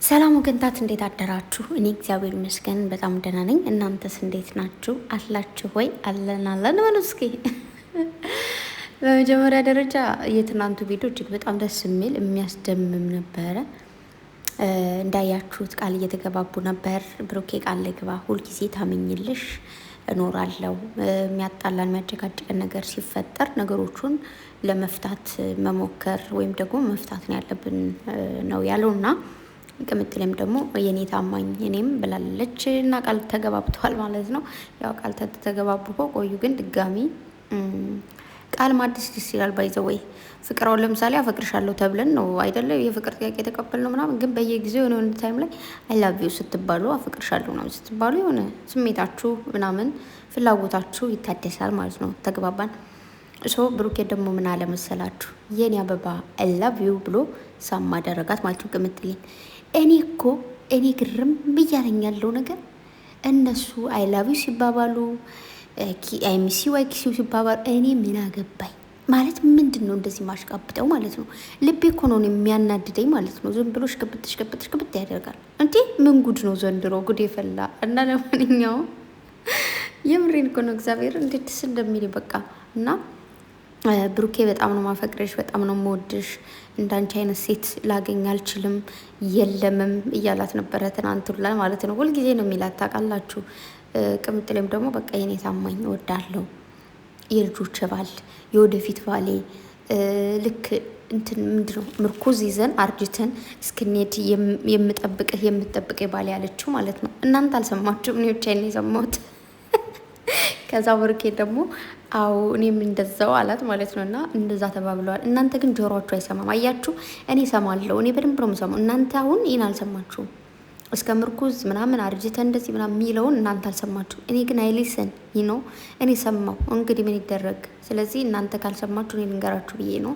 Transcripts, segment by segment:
ሰላም ወገንታት እንዴት አደራችሁ? እኔ እግዚአብሔር ይመስገን በጣም ደህና ነኝ። እናንተስ እንዴት ናችሁ? አላችሁ ወይ? አለን በሉ እስኪ። በመጀመሪያ ደረጃ የትናንቱ ቪዲዮ እጅግ በጣም ደስ የሚል የሚያስደምም ነበረ። እንዳያችሁት ቃል እየተገባቡ ነበር። ብሩኬ ቃል ልግባ፣ ሁልጊዜ ታመኝልሽ እኖራለሁ። የሚያጣላን የሚያጨቃጭቀን ነገር ሲፈጠር ነገሮቹን ለመፍታት መሞከር ወይም ደግሞ መፍታት ነው ያለብን ነው ያለውና ቅምጥሌም ደግሞ የኔ ታማኝ እኔም ብላለች እና ቃል ተገባብተዋል ማለት ነው። ያው ቃል ተገባቡ ቆዩ፣ ግን ድጋሚ ቃል ማድስ ደስ ይላል። ባይዘወይ ፍቅራውን ለምሳሌ አፈቅርሻለሁ ተብለን ነው አይደለ የፍቅር ጥያቄ የተቀበልነው ምናምን፣ ግን በየጊዜው የሆነ ታይም ላይ አይ ላቭ ዩ ስትባሉ አፈቅርሻለሁ ምናምን ስትባሉ የሆነ ስሜታችሁ ምናምን ፍላጎታችሁ ይታደሳል ማለት ነው። ተግባባን። ብሩኬ ደግሞ ምን አለ መሰላችሁ የኔ አበባ አይ ላቭ ዩ ብሎ ሳማ አደረጋት ማለት ነው ቅምጥሌን። እኔ ግርም ብያለኝ ያለው ነገር እነሱ አይ ላቭ ዩ ሲባባሉ አይሚሲ ዋይ ኪሲው ሲባባሉ እኔ ምን አገባኝ ማለት ምንድን ነው እንደዚህ ማሽቃብጠው ማለት ነው። ልቤ እኮ ነው የሚያናድደኝ ማለት ነው። ዝም ብሎ ሽቅብጥ ያደርጋል እንዴ! ምን ጉድ ነው ዘንድሮ ጉድ የፈላ እና ለማንኛውም የምሬን እኮ ነው እግዚአብሔር እንዴት ደስ እንደሚል በቃ እና ብሩኬ በጣም ነው ማፈቅረሽ፣ በጣም ነው መወድሽ፣ እንዳንቺ አይነት ሴት ላገኝ አልችልም የለምም እያላት ነበረ ትናንቱላ ማለት ነው። ሁልጊዜ ነው የሚላት ታውቃላችሁ። ቅምጥሌም ደግሞ በቃ የኔ ታማኝ እወዳለሁ፣ የልጆች ባል፣ የወደፊት ባሌ ልክ እንትን ምንድነው ምርኩዝ ይዘን አርጅተን እስክንሄድ የምጠብቅህ ባሌ ያለችው ማለት ነው። እናንተ አልሰማችሁም? እኔ ብቻዬን ነው የሰማሁት። ከዛ ብሩኬ ደግሞ አዎ እኔም እንደዛው አላት ማለት ነው። እና እንደዛ ተባብለዋል። እናንተ ግን ጆሮአችሁ አይሰማም። አያችሁ፣ እኔ እሰማለሁ፣ እኔ በደንብ ነው የምሰማው። እናንተ አሁን ይህን አልሰማችሁም። እስከ ምርኩዝ ምናምን አርጅተ እንደዚህ ምናምን የሚለውን እናንተ አልሰማችሁ። እኔ ግን አይሊሰን ነው እኔ ሰማው። እንግዲህ ምን ይደረግ። ስለዚህ እናንተ ካልሰማችሁ እኔ ልንገራችሁ ብዬ ነው።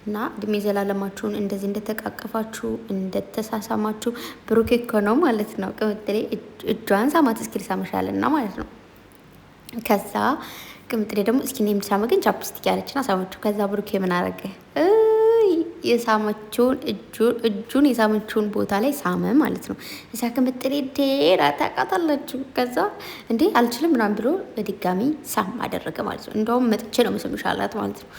እና እድሜ ዘላለማችሁን እንደዚህ እንደተቃቀፋችሁ እንደተሳሳማችሁ ብሩኬ እኮ ነው ማለት ነው። ቅምጥሌ እጇን ሳማት እስኪል ሳመሻልና ማለት ነው። ከዛ ቅምጥሌ ደግሞ እስኪ እኔም ልሳመ ግን ቻፕስቲክ ያለችና ሳመችው። ከዛ ብሩኬ ምን አረገ? የሳመችውን እጁን የሳመችውን ቦታ ላይ ሳመ ማለት ነው። እዛ ቅምጥሌ ዴራ ታውቃታላችሁ። ከዛ እንዴ አልችልም ምናምን ብሎ በድጋሚ ሳም አደረገ ማለት ነው። እንደውም መጥቼ ነው መስምሽ አላት ማለት ነው።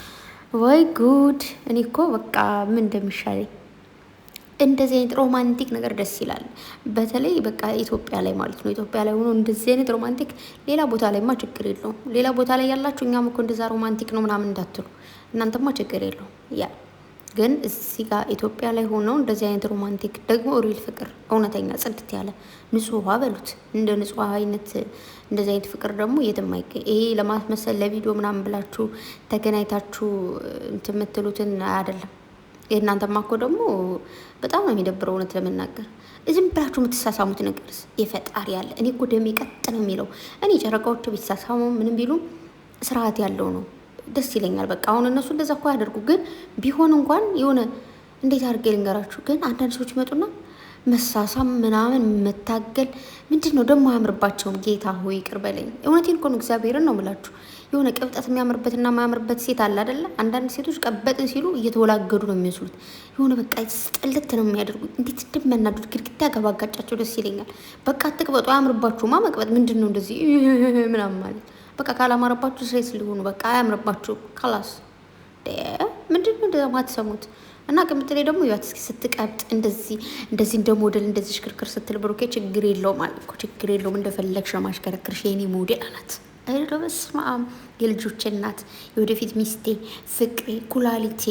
ወይ ጉድ! እኔ እኮ በቃ ምን እንደሚሻለኝ እንደዚህ አይነት ሮማንቲክ ነገር ደስ ይላል። በተለይ በቃ ኢትዮጵያ ላይ ማለት ነው። ኢትዮጵያ ላይ ሆኖ እንደዚህ አይነት ሮማንቲክ ሌላ ቦታ ላይማ ችግር የለውም። ሌላ ቦታ ላይ ያላችሁ እኛም እኮ እንደዛ ሮማንቲክ ነው ምናምን እንዳትሉ፣ እናንተማ ችግር የለውም። ያ ግን እዚህ ጋር ኢትዮጵያ ላይ ሆነው እንደዚህ አይነት ሮማንቲክ ደግሞ ሪል ፍቅር እውነተኛ ጽድት ያለ ንጹህ በሉት እንደ ንጹህ አይነት እንደዚህ አይነት ፍቅር ደግሞ የትም አይገኝ። ይሄ ለማስመሰል ለቪዲዮ ምናምን ብላችሁ ተገናኝታችሁ እንትን የምትሉትን አይደለም። የእናንተማ እኮ ደግሞ በጣም ነው የሚደብረው። እውነት ለመናገር ዝም ብላችሁ የምትሳሳሙት ነገርስ የፈጣሪ ያለ። እኔ እኮ ደሜ ቀጥ ነው የሚለው። እኔ ጨረቃዎቹ ቢሳሳሙ ምንም ቢሉ ስርዓት ያለው ነው ደስ ይለኛል። በቃ አሁን እነሱ እንደዛ እኮ ያደርጉ፣ ግን ቢሆን እንኳን የሆነ እንዴት አድርጌ ልንገራችሁ። ግን አንዳንድ ሰዎች ይመጡና መሳሳም ምናምን መታገል ምንድን ነው ደግሞ አያምርባቸውም። ጌታ ሆይ ይቅር በለኝ። እውነቴን እኮ ነው እግዚአብሔርን ነው የምላችሁ። የሆነ ቅብጠት የሚያምርበትና የማያምርበት ሴት አለ አይደለ? አንዳንድ ሴቶች ቀበጥን ሲሉ እየተወላገዱ ነው የሚመስሉት። የሆነ በቃ ስጠልት ነው የሚያደርጉት። እንዴት እንደሚያናዱት ግድግዳ ገባጋጫቸው ደስ ይለኛል። በቃ አትቅበጡ፣ አያምርባችሁማ። መቅበጥ ምንድን ነው እንደዚህ ምናምን ማለት በቃ ካላማረባችሁ ሴት ሊሆኑ በቃ አያምርባችሁ ካላስ ምንድን ነው እንደዛ ማትሰሙት? እና ቅምጥሌ ደግሞ ያት እስኪ ስትቀብጥ እንደዚህ እንደ ሞዴል እንደዚህ ሽክርክር ስትል ብሩኬ ችግር የለውም አለ እኮ ችግር የለውም እንደፈለግሽ ነው ማሽከረክርሽ የኔ ሞዴል አላት። አይደል? በስመ አብ የልጆቼ እናት የወደፊት ሚስቴ ፍቅሬ ኩላሊቴ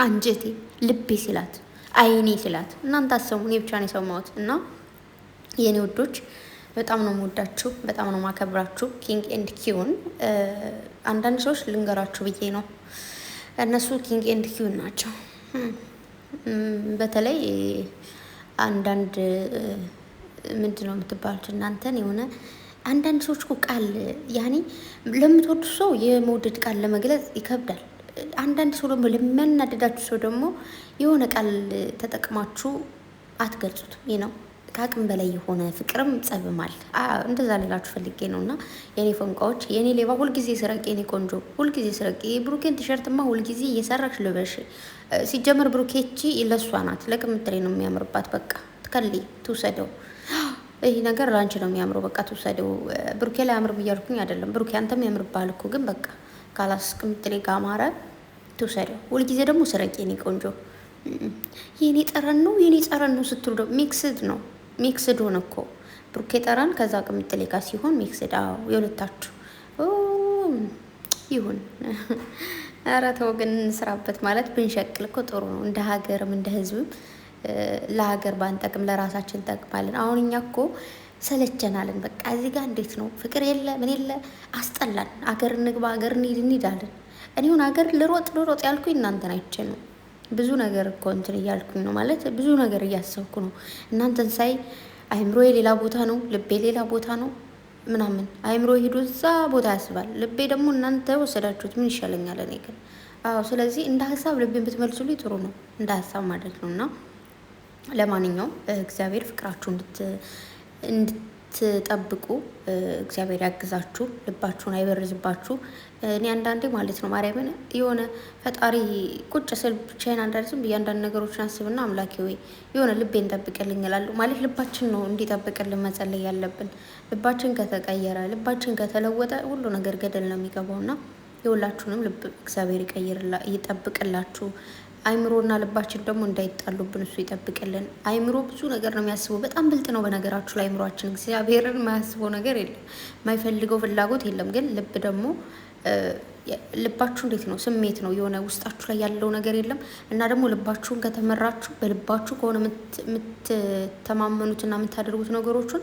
አንጀቴ ልቤ ሲላት አይኔ ሲላት እናንተ አሰሙ። እኔ ብቻ ነው የሰማሁት። እና የኔ ውዶች በጣም ነው የምወዳችሁ፣ በጣም ነው ማከብራችሁ። ኪንግ ኤንድ ኪውን አንዳንድ ሰዎች ልንገራችሁ ብዬ ነው። እነሱ ኪንግ ኤንድ ኪውን ናቸው። በተለይ አንዳንድ ምንድን ነው የምትባሉት እናንተን የሆነ አንዳንድ ሰዎች እኮ ቃል ያኔ ለምትወዱ ሰው የመውደድ ቃል ለመግለጽ ይከብዳል። አንዳንድ ሰው ደግሞ ለሚያናደዳችሁ ሰው ደግሞ የሆነ ቃል ተጠቅማችሁ አትገልጹትም። ይህ ነው ከአቅም በላይ የሆነ ፍቅርም ጸብማል። እንደዛ ልላችሁ ፈልጌ ነው። እና የኔ ፈንቃዎች፣ የኔ ሌባ፣ ሁልጊዜ ስረቂ፣ የኔ ቆንጆ ሁልጊዜ ስረቂ። ብሩኬን ቲሸርትማ ሁልጊዜ እየሰራሽ ልበሽ። ሲጀመር ብሩኬቺ ለሷ ናት፣ ለቅምጥሌ ነው የሚያምርባት። በቃ ከሌ ትውሰደው። ይህ ነገር ላንቺ ነው የሚያምረው፣ በቃ ትውሰደው። ብሩኬ ላይ አምርም እያልኩኝ አይደለም፣ ብሩኬ አንተም ያምርብሃል እኮ ግን በቃ ካላስቀምጥሌ ካማረ ትውሰደው። ሁልጊዜ ደግሞ ስረቂ የኔ ቆንጆ የኔ ጠረን ነው የኔ ጠረን ነው ስትሉ ደግሞ ሚክስድ ነው። ሚክስድ ሆነ እኮ ብሩኬ ጠረን ከዛ ቅምጥሌ ጋር ሲሆን ሚክስድ። አዎ የሁለታችሁ ይሁን። ኧረ ተው ግን እንስራበት ማለት ብንሸቅል እኮ ጥሩ ነው። እንደ ሀገርም እንደ ህዝብም ለሀገር ባንጠቅም ለራሳችን ጠቅማለን። አሁን እኛ እኮ ሰለቸናልን። በቃ እዚህ ጋር እንዴት ነው ፍቅር የለ ምን የለ አስጠላን። አገር እንግባ አገር እንሂድ አለን። እኔ ሁን ሀገር ልሮጥ ያልኩኝ እናንተን አይቼ ነው። ብዙ ነገር እኮ እንትን እያልኩኝ ነው ማለት ብዙ ነገር እያሰብኩ ነው። እናንተን ሳይ አይምሮዬ ሌላ ቦታ ነው፣ ልቤ ሌላ ቦታ ነው ምናምን። አይምሮ ሄዶ እዛ ቦታ ያስባል፣ ልቤ ደግሞ እናንተ ወሰዳችሁት። ምን ይሻለኛል እኔ ግን? አዎ ስለዚህ እንደ ሀሳብ ልቤን ብትመልሱልኝ ጥሩ ነው፣ እንደ ሀሳብ ማለት ነው። እና ለማንኛውም እግዚአብሔር ፍቅራችሁ እንድትጠብቁ እግዚአብሔር ያግዛችሁ፣ ልባችሁን አይበርዝባችሁ። እኔ አንዳንዴ ማለት ነው ማርያምን የሆነ ፈጣሪ ቁጭ ስል ብቻዬን አንዳንድ ዝም ብዬ አንዳንድ ነገሮችን አስብና አምላኬ ወይ የሆነ ልቤን ጠብቅልኝ እላለሁ። ማለት ልባችን ነው እንዲጠብቅልን መጸለይ ያለብን። ልባችን ከተቀየረ ልባችን ከተለወጠ ሁሉ ነገር ገደል ነው የሚገባውና የሁላችሁንም ልብ እግዚአብሔር ይጠብቅላችሁ። አይምሮና ልባችን ደግሞ እንዳይጣሉብን እሱ ይጠብቅልን። አይምሮ ብዙ ነገር ነው የሚያስበው። በጣም ብልጥ ነው በነገራችሁ ላይ አይምሮአችን። እግዚአብሔርን የማያስበው ነገር የለም፣ የማይፈልገው ፍላጎት የለም። ግን ልብ ደግሞ ልባችሁ እንዴት ነው? ስሜት ነው፣ የሆነ ውስጣችሁ ላይ ያለው ነገር የለም። እና ደግሞ ልባችሁን ከተመራችሁ በልባችሁ ከሆነ የምትተማመኑትና የምታደርጉት ነገሮችን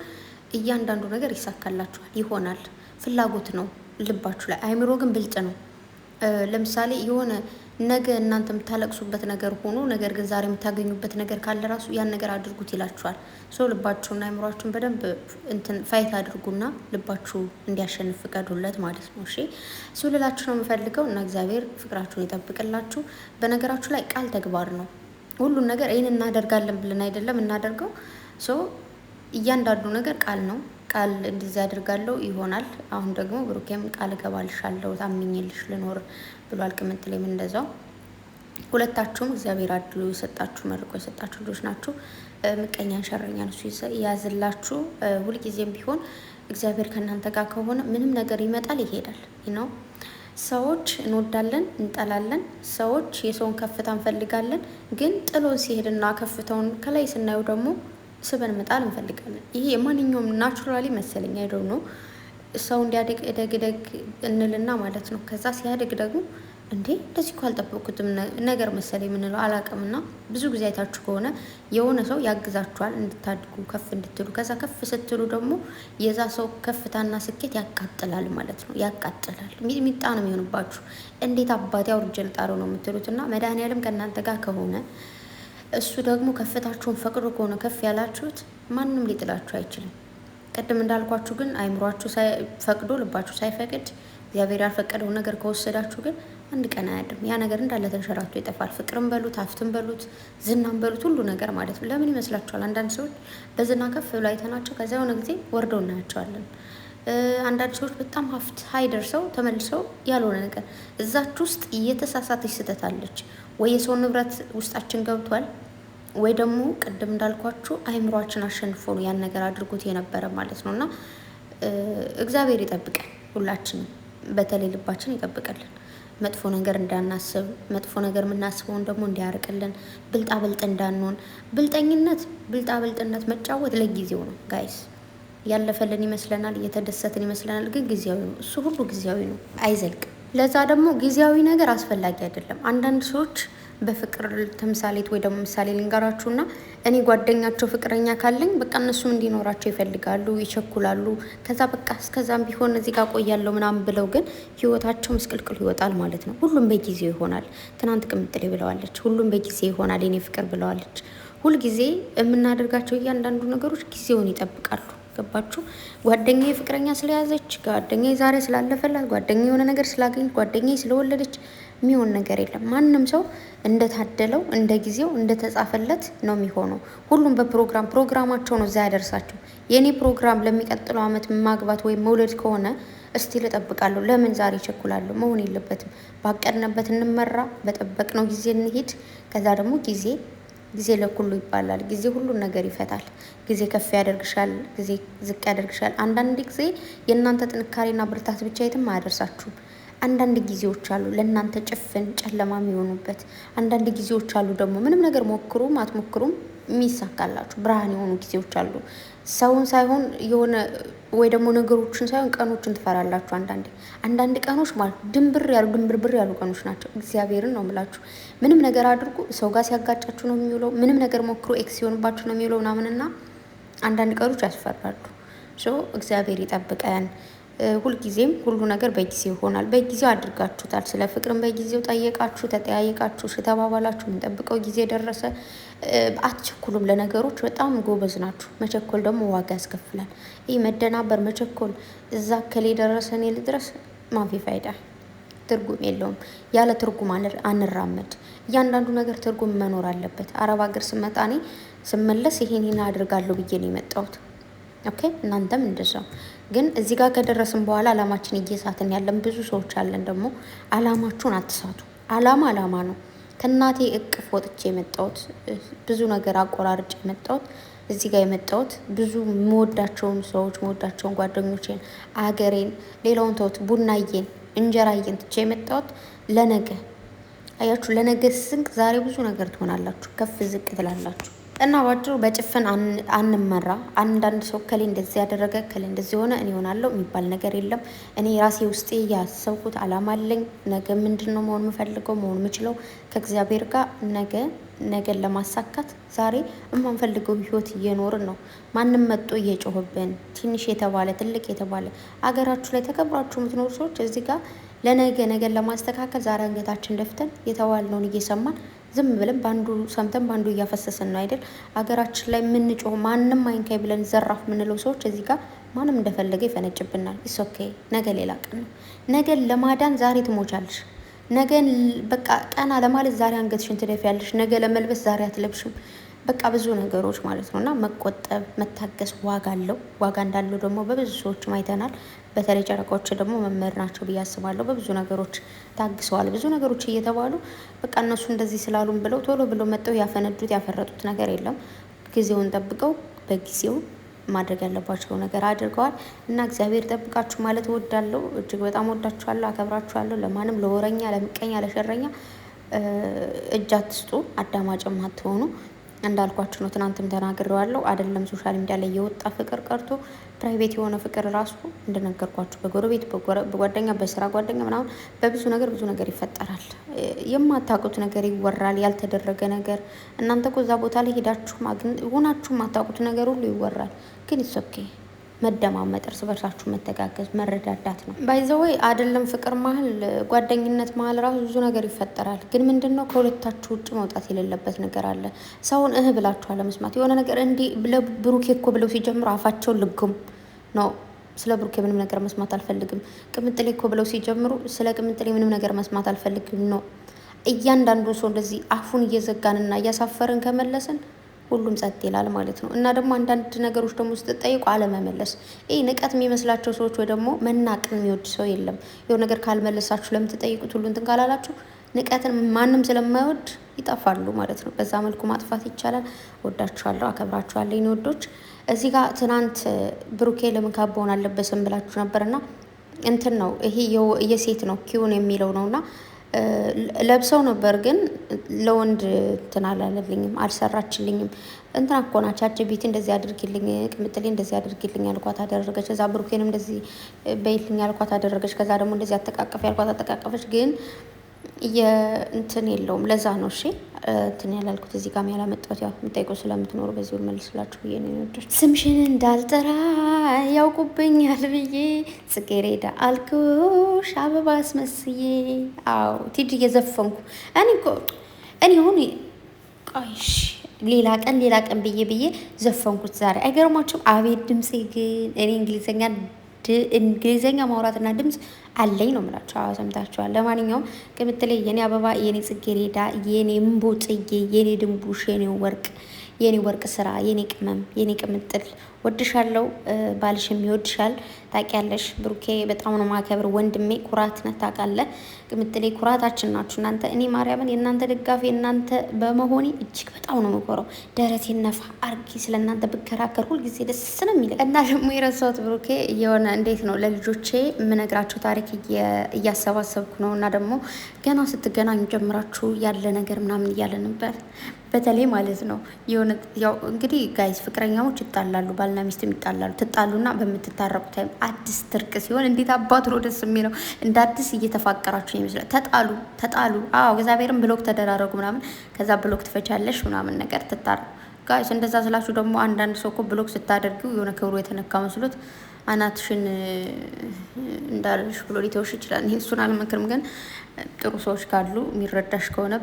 እያንዳንዱ ነገር ይሳካላችኋል፣ ይሆናል። ፍላጎት ነው ልባችሁ ላይ። አይምሮ ግን ብልጥ ነው። ለምሳሌ የሆነ ነገ እናንተ የምታለቅሱበት ነገር ሆኖ ነገር ግን ዛሬ የምታገኙበት ነገር ካለ ራሱ ያን ነገር አድርጉት ይላችኋል። ሰው ልባችሁና አይምሯችሁን በደንብ እንትን ፋይት አድርጉና ልባችሁ እንዲያሸንፍ ፍቀዱለት ማለት ነው። እሺ እሱ ልላችሁ ነው የምፈልገው። እና እግዚአብሔር ፍቅራችሁን ይጠብቅላችሁ። በነገራችሁ ላይ ቃል ተግባር ነው። ሁሉን ነገር ይህን እናደርጋለን ብለን አይደለም እናደርገው። ሰው እያንዳንዱ ነገር ቃል ነው። ቃል እንደዚህ አድርጋለሁ ይሆናል። አሁን ደግሞ ብሩኬም ቃል እገባልሻለሁ ታምኝልሽ ልኖር ብሏል። ቅምጥሌም እንደዛው። ሁለታችሁም እግዚአብሔር አድሎ የሰጣችሁ መርቆ የሰጣችሁ ልጆች ናችሁ። ምቀኛን ሸረኛን እሱ ያዝላችሁ። ሁልጊዜም ቢሆን እግዚአብሔር ከእናንተ ጋር ከሆነ ምንም ነገር ይመጣል ይሄዳል ነው። ሰዎች እንወዳለን እንጠላለን። ሰዎች የሰውን ከፍታ እንፈልጋለን። ግን ጥሎ ሲሄድና ከፍታውን ከላይ ስናየው ደግሞ ስበን መጣል እንፈልጋለን። ይሄ የማንኛውም ናቹራሊ መሰለኝ አይደው ነው። ሰው እንዲያድግ እደግ እንልና ማለት ነው። ከዛ ሲያድግ ደግሞ እንዴ እንደዚህ እኮ አልጠበቅኩትም ነገር መሰለኝ የምንለው አላውቅምና፣ ብዙ ጊዜ አይታችሁ ከሆነ የሆነ ሰው ያግዛችኋል እንድታድጉ ከፍ እንድትሉ። ከዛ ከፍ ስትሉ ደግሞ የዛ ሰው ከፍታና ስኬት ያቃጥላል ማለት ነው። ያቃጥላል፣ ሚጣ ነው የሚሆንባችሁ። እንዴት አባቴ አውርጄ ልጣለው ነው የምትሉት። እና መድኃኒዓለም ከእናንተ ጋር ከሆነ እሱ ደግሞ ከፍታችሁን ፈቅዶ ከሆነ ከፍ ያላችሁት ማንም ሊጥላችሁ አይችልም። ቅድም እንዳልኳችሁ ግን አይምሯችሁ ፈቅዶ ልባችሁ ሳይፈቅድ እግዚአብሔር ያልፈቀደውን ነገር ከወሰዳችሁ ግን አንድ ቀን አያድርም። ያ ነገር እንዳለ ተንሸራቶ ይጠፋል። ፍቅርም በሉት ሀብትም በሉት ዝናም በሉት ሁሉ ነገር ማለት ነው። ለምን ይመስላችኋል? አንዳንድ ሰዎች በዝና ከፍ ብለው አይተናቸው ከዚያ የሆነ ጊዜ ወርደው እናያቸዋለን። አንዳንድ ሰዎች በጣም ሀብት ሀይ ደርሰው ተመልሰው ያልሆነ ነገር እዛች ውስጥ እየተሳሳተች ስህተት አለች። ወይ የሰው ንብረት ውስጣችን ገብቷል፣ ወይ ደግሞ ቅድም እንዳልኳችሁ አይምሯችን አሸንፎ ነው ያን ነገር አድርጎት የነበረ ማለት ነው። እና እግዚአብሔር ይጠብቀን ሁላችንም፣ በተለይ ልባችን ይጠብቀልን። መጥፎ ነገር እንዳናስብ፣ መጥፎ ነገር የምናስበውን ደግሞ እንዲያርቅልን፣ ብልጣብልጥ እንዳንሆን። ብልጣብልጥነት መጫወት ለጊዜው ነው ጋይስ። ያለፈልን ይመስለናል፣ እየተደሰትን ይመስለናል፣ ግን ጊዜያዊ ነው። እሱ ሁሉ ጊዜያዊ ነው፣ አይዘልቅም። ለዛ ደግሞ ጊዜያዊ ነገር አስፈላጊ አይደለም። አንዳንድ ሰዎች በፍቅር ተምሳሌት ወይ ደግሞ ምሳሌ ልንገራችሁና እኔ ጓደኛቸው ፍቅረኛ ካለኝ በቃ እነሱም እንዲኖራቸው ይፈልጋሉ፣ ይቸኩላሉ። ከዛ በቃ እስከዛም ቢሆን እዚህ ጋር ቆያለሁ ምናምን ብለው ግን ህይወታቸው ምስቅልቅል ይወጣል ማለት ነው። ሁሉም በጊዜው ይሆናል። ትናንት ቅምጥሌ ብለዋለች፣ ሁሉም በጊዜ ይሆናል የኔ ፍቅር ብለዋለች። ሁልጊዜ የምናደርጋቸው እያንዳንዱ ነገሮች ጊዜውን ይጠብቃሉ። ገባችሁ? ጓደኛዬ ፍቅረኛ ስለያዘች፣ ጓደኛዬ ዛሬ ስላለፈላት፣ ጓደኛዬ የሆነ ነገር ስላገኘች፣ ጓደኛዬ ስለወለደች የሚሆን ነገር የለም። ማንም ሰው እንደታደለው እንደ ጊዜው እንደተጻፈለት ነው የሚሆነው። ሁሉም ፕሮግራማቸው ነው እዛ ያደርሳቸው። የእኔ ፕሮግራም ለሚቀጥለው ዓመት ማግባት ወይም መውለድ ከሆነ እስቲል እጠብቃለሁ። ለምን ዛሬ እቸኩላለሁ? መሆን የለበትም። ባቀድንበት እንመራ፣ በጠበቅነው ጊዜ እንሂድ። ከዛ ደግሞ ጊዜ ጊዜ ለኩሉ ይባላል። ጊዜ ሁሉን ነገር ይፈታል። ጊዜ ከፍ ያደርግሻል፣ ጊዜ ዝቅ ያደርግሻል። አንዳንድ ጊዜ የእናንተ ጥንካሬና ብርታት ብቻ የትም አያደርሳችሁም። አንዳንድ ጊዜዎች አሉ ለእናንተ ጭፍን ጨለማ የሚሆኑበት። አንዳንድ ጊዜዎች አሉ ደግሞ ምንም ነገር ሞክሩም አትሞክሩም የሚሳካላችሁ ብርሃን የሆኑ ጊዜዎች አሉ። ሰውን ሳይሆን የሆነ ወይ ደግሞ ነገሮችን ሳይሆን ቀኖችን ትፈራላችሁ። አንዳንድ ቀኖች ማለት ድንብርብር ያሉ ቀኖች ናቸው። እግዚአብሔርን ነው የምላችሁ። ምንም ነገር አድርጉ ሰው ጋር ሲያጋጫችሁ ነው የሚውለው። ምንም ነገር ሞክሮ ኤክስ ሲሆንባችሁ ነው የሚውለው ምናምንና አንዳንድ ቀኖች ያስፈራሉ። እግዚአብሔር ይጠብቀን። ሁልጊዜም ሁሉ ነገር በጊዜው ይሆናል። በጊዜው አድርጋችሁታል። ስለ ፍቅርም በጊዜው ጠየቃችሁ፣ ተጠያየቃችሁ፣ ተባባላችሁ። የምንጠብቀው ጊዜ ደረሰ። አትቸኩሉም ለነገሮች። በጣም ጎበዝ ናችሁ። መቸኮል ደግሞ ዋጋ ያስከፍላል። ይህ መደናበር፣ መቸኮል እዛ ከሌ ደረሰ እኔ ልድረስ ማፊ ፋይዳ ትርጉም የለውም። ያለ ትርጉም አንራመድ። እያንዳንዱ ነገር ትርጉም መኖር አለበት። አረብ ሀገር ስመጣ እኔ ስመለስ ይሄን አድርጋለሁ ብዬ ነው የመጣሁት። ኦኬ እናንተም እንደዛው። ግን እዚህ ጋር ከደረስን በኋላ አላማችን እየሳትን ያለን ብዙ ሰዎች አለን። ደግሞ አላማችሁን አትሳቱ። አላማ ነው። ከእናቴ እቅፍ ወጥቼ የመጣሁት ብዙ ነገር አቆራርጬ የመጣሁት እዚህ ጋር የመጣሁት ብዙ መወዳቸውን ሰዎች መወዳቸውን ጓደኞቼን፣ አገሬን፣ ሌላውን ተውት፣ ቡናዬን፣ እንጀራዬን ትቼ የመጣሁት ለነገ። አያችሁ፣ ለነገ ስንቅ ዛሬ ብዙ ነገር ትሆናላችሁ፣ ከፍ ዝቅ ትላላችሁ። እና ባጭሩ በጭፍን አንመራ። አንዳንድ ሰው ከሌ እንደዚህ ያደረገ ከሌ እንደዚህ ሆነ እኔ ሆናለሁ የሚባል ነገር የለም። እኔ ራሴ ውስጤ ያሰብኩት አላማ አለኝ። ነገ ምንድን ነው መሆን የምፈልገው መሆን የምችለው ከእግዚአብሔር ጋር ነገን ለማሳካት ዛሬ የማንፈልገው ህይወት እየኖርን ነው። ማንም መጦ እየጮህብን ትንሽ የተባለ ትልቅ የተባለ አገራችሁ ላይ ተከብራችሁ የምትኖሩ ሰዎች እዚህ ጋር ነገን ለማስተካከል ዛሬ አንገታችን ደፍተን የተባልነውን እየሰማን ዝም ብለን ባንዱ ሰምተን ባንዱ እያፈሰስን ነው አይደል? አገራችን ላይ የምንጮህ ማንም አይንካይ ብለን ዘራፍ የምንለው ሰዎች እዚህ ጋር ማንም እንደፈለገ ይፈነጭብናል። ኢስ ኦኬ። ነገ ሌላ ቀን ነው። ነገን ለማዳን ዛሬ ትሞቻለሽ። ነገን በቃ ቀና ለማለት ዛሬ አንገትሽን ትደፊያለሽ። ነገ ለመልበስ ዛሬ አትለብሽም። በቃ ብዙ ነገሮች ማለት ነው። እና መቆጠብ መታገስ ዋጋ አለው። ዋጋ እንዳለው ደግሞ በብዙ ሰዎችም አይተናል። በተለይ ጨረቃዎች ደግሞ መምህር ናቸው ብዬ አስባለሁ። በብዙ ነገሮች ታግሰዋል። ብዙ ነገሮች እየተባሉ በቃ እነሱ እንደዚህ ስላሉም ብለው ቶሎ ብለው መጠው ያፈረጡት ነገር የለም። ጊዜውን ጠብቀው በጊዜው ማድረግ ያለባቸው ነገር አድርገዋል። እና እግዚአብሔር ጠብቃችሁ ማለት እወዳለሁ። እጅግ በጣም ወዳችኋለሁ፣ አከብራችኋለሁ። ለማንም ለወረኛ፣ ለምቀኛ፣ ለሸረኛ እጅ አትስጡ። አዳማጭም አትሆኑ። እንዳልኳችሁ ነው። ትናንትም ተናግሬዋለሁ። አይደለም ሶሻል ሚዲያ ላይ የወጣ ፍቅር ቀርቶ ፕራይቬት የሆነ ፍቅር ራሱ እንደነገርኳችሁ በጎረቤት በጓደኛ በስራ ጓደኛ ምናምን በብዙ ነገር ይፈጠራል። የማታውቁት ነገር ይወራል። ያልተደረገ ነገር እናንተ እኮ እዛ ቦታ ላይ ሄዳችሁ ሆናችሁ የማታውቁት ነገር ሁሉ ይወራል። ግን ኦኬ መደማመጥ፣ እርስ በርሳችሁ መተጋገዝ፣ መረዳዳት ነው። ባይዘወይ አይደለም ፍቅር መሀል ጓደኝነት መሀል ራሱ ብዙ ነገር ይፈጠራል። ግን ምንድነው ከሁለታችሁ ውጭ መውጣት የሌለበት ነገር አለ። ሰውን ብላችሁ አለመስማት። የሆነ ነገር እንዲህ ብሩኬ እኮ ብለው ሲጀምሩ አፋቸውን ልጉም ነው። ስለ ብሩኬ ምንም ነገር መስማት አልፈልግም። ቅምጥሌ እኮ ብለው ሲጀምሩ ስለ ቅምጥሌ ምንም ነገር መስማት አልፈልግም ነው። እያንዳንዱ ሰው እንደዚህ አፉን እየዘጋንና እያሳፈርን ከመለስን ሁሉም ጸጥ ይላል ማለት ነው። እና ደግሞ አንዳንድ ነገሮች ደግሞ ስትጠይቁ አለመመለስ፣ ይህ ንቀት የሚመስላቸው ሰዎች ወይ ደግሞ መናቅን የሚወድ ሰው የለም። የሆነ ነገር ካልመለሳችሁ ለምትጠይቁት ሁሉ እንትን ካላላችሁ ንቀትን ማንም ስለማይወድ ይጠፋሉ ማለት ነው። በዛ መልኩ ማጥፋት ይቻላል። ወዳችኋለሁ፣ አከብራችኋለሁ የኔ ወዶች። እዚህ ጋር ትናንት ብሩኬ ለምን ካባውን አለበስም ብላችሁ ነበርና እንትን ነው ይሄ የሴት ነው ኪውን የሚለው ነውና ለብሰው ነበር። ግን ለወንድ እንትን አላለልኝም፣ አልሰራችልኝም። እንትና እኮ ናት ቻችቢቲ እንደዚህ አድርጊልኝ፣ ቅምጥሌ እንደዚህ አድርጊልኝ ያልኳት አደረገች። ከዛ ብሩኬንም እንደዚህ በይልኝ ያልኳት አደረገች። ከዛ ደግሞ እንደዚህ አተቃቀፍ ያልኳት አተቃቀፈች። ግን የእንትን የለውም። ለዛ ነው እሺ እንትን ያላልኩት። እዚህ ጋር ያላመጣሁት ያው የምጠይቁ ስለምትኖሩ በዚሁ መልስላችሁ ብዬ ነው የወደድኩት። ስምሽን እንዳልጠራ ያውቁብኛል ብዬ ጽጌሬዳ አልኩሽ አበባ አስመስዬ። አዎ ቲጂ እየዘፈንኩ እኔ ሆነ ቆይሽ ሌላ ቀን ብዬ ዘፈንኩት ዛሬ። አይገርማችሁም? አቤት ድምፄ ግን እኔ እንግሊዘኛ ማውራትና ድምፅ አለኝ ነው የምላችሁ። አዎ ሰምታችኋል። ለማንኛውም ቅምጥሌ የኔ አበባ፣ የኔ ጽጌሬዳ፣ የኔ እምቦጥዬ፣ የኔ ድንቡሽ፣ የኔ ወርቅ፣ የኔ ወርቅ ስራ፣ የኔ ቅመም፣ የኔ ቅምጥል ወድሻለሁ። ባልሽም ይወድሻል ታውቂያለሽ። ብሩኬ በጣም ነው ማከብር ወንድሜ፣ ኩራት ነህ ታውቃለህ። ቅምጥሌ ኩራታችን ናችሁ እናንተ። እኔ ማርያምን የእናንተ ደጋፊ እናንተ በመሆኔ እጅግ በጣም ነው የምኮረው። ደረቴን ነፋ አርጊ ስለ እናንተ ብከራከር ሁልጊዜ ደስ ነው የሚለኝ። እና ደግሞ የረሳሁት ብሩኬ የሆነ እንዴት ነው ለልጆቼ የምነግራቸው ታሪክ እያሰባሰብኩ ነው። እና ደግሞ ገና ስትገናኙ ጀምራችሁ ያለ ነገር ምናምን እያለ ነበር በተለይ ማለት ነው የሆነ ያው እንግዲህ ጋይስ ፍቅረኛሞች ይጣላሉ፣ ባልና ሚስትም ይጣላሉ። ትጣሉና በምትታረቁ ታይም አዲስ ትርቅ ሲሆን እንዴት አባቱ ነው ደስ የሚለው። እንደ አዲስ እየተፋቀራችሁ ይመስላል። ተጣሉ። አዎ እግዚአብሔርም ብሎክ ተደራረጉ ምናምን፣ ከዛ ብሎክ ትፈቻለሽ ምናምን ነገር ትታረቁ። ጋይስ እንደዛ ስላችሁ ደግሞ አንዳንድ ሰው እኮ ብሎክ ስታደርጊው የሆነ ክብሩ የተነካ መስሎት አናትሽን እንዳልሽ ብሎ ሊተውሽ ይችላል። ይሄ እሱን አልመክርም፣ ግን ጥሩ ሰዎች ካሉ የሚረዳሽ ከሆነ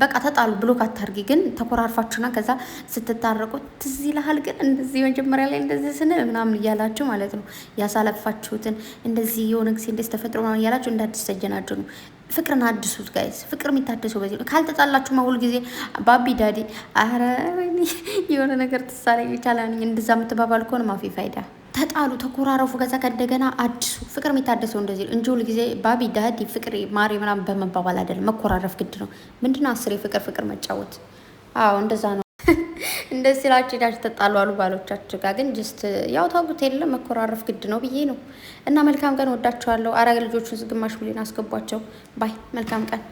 በቃ ተጣሉ፣ ብሎክ አታርጊ። ግን ተኮራርፋችሁና ከዛ ስትታረቁ ትዝ ይልሃል ግን እንደዚህ መጀመሪያ ላይ እንደዚህ ስንል ምናምን እያላችሁ ማለት ነው ያሳለፋችሁትን እንደዚህ የሆነ ጊዜ እንደዚህ ተፈጥሮ ምናምን እያላችሁ እንደ አዲስ ተጀናጁ ነው። ፍቅርን አድሱት ጋይስ። ፍቅር የሚታደሰው በዚህ ነው። ካልተጣላችሁማ ሁልጊዜ ባቢ ዳዲ አረ የሆነ ነገር ትሳለኝ ይቻላል። እንደዛ የምትባባል ከሆነ ማፊ ፋይዳ። ተጣሉ፣ ተኮራረፉ፣ ከዛ ከእንደገና አዲሱ ፍቅር የሚታደሰው እንደዚህ እንጂ ሁልጊዜ ባቢ ዳዲ ፍቅር ማሪ ምናምን በመባባል አይደለም። መኮራረፍ ግድ ነው። ምንድነው አስሬ ፍቅር መጫወት? አዎ እንደዛ ነው። እንደዚህ ስላችሁ ሄዳችሁ ተጣሉ አሉ ባሎቻችሁ ጋር። ግን ጀስት ያው ታውቁት የለ መኮራረፍ ግድ ነው ብዬ ነው። እና መልካም ቀን፣ ወዳችኋለሁ። አረግ ልጆቹን ግማሽ ብሌን አስገቧቸው። ባይ መልካም ቀን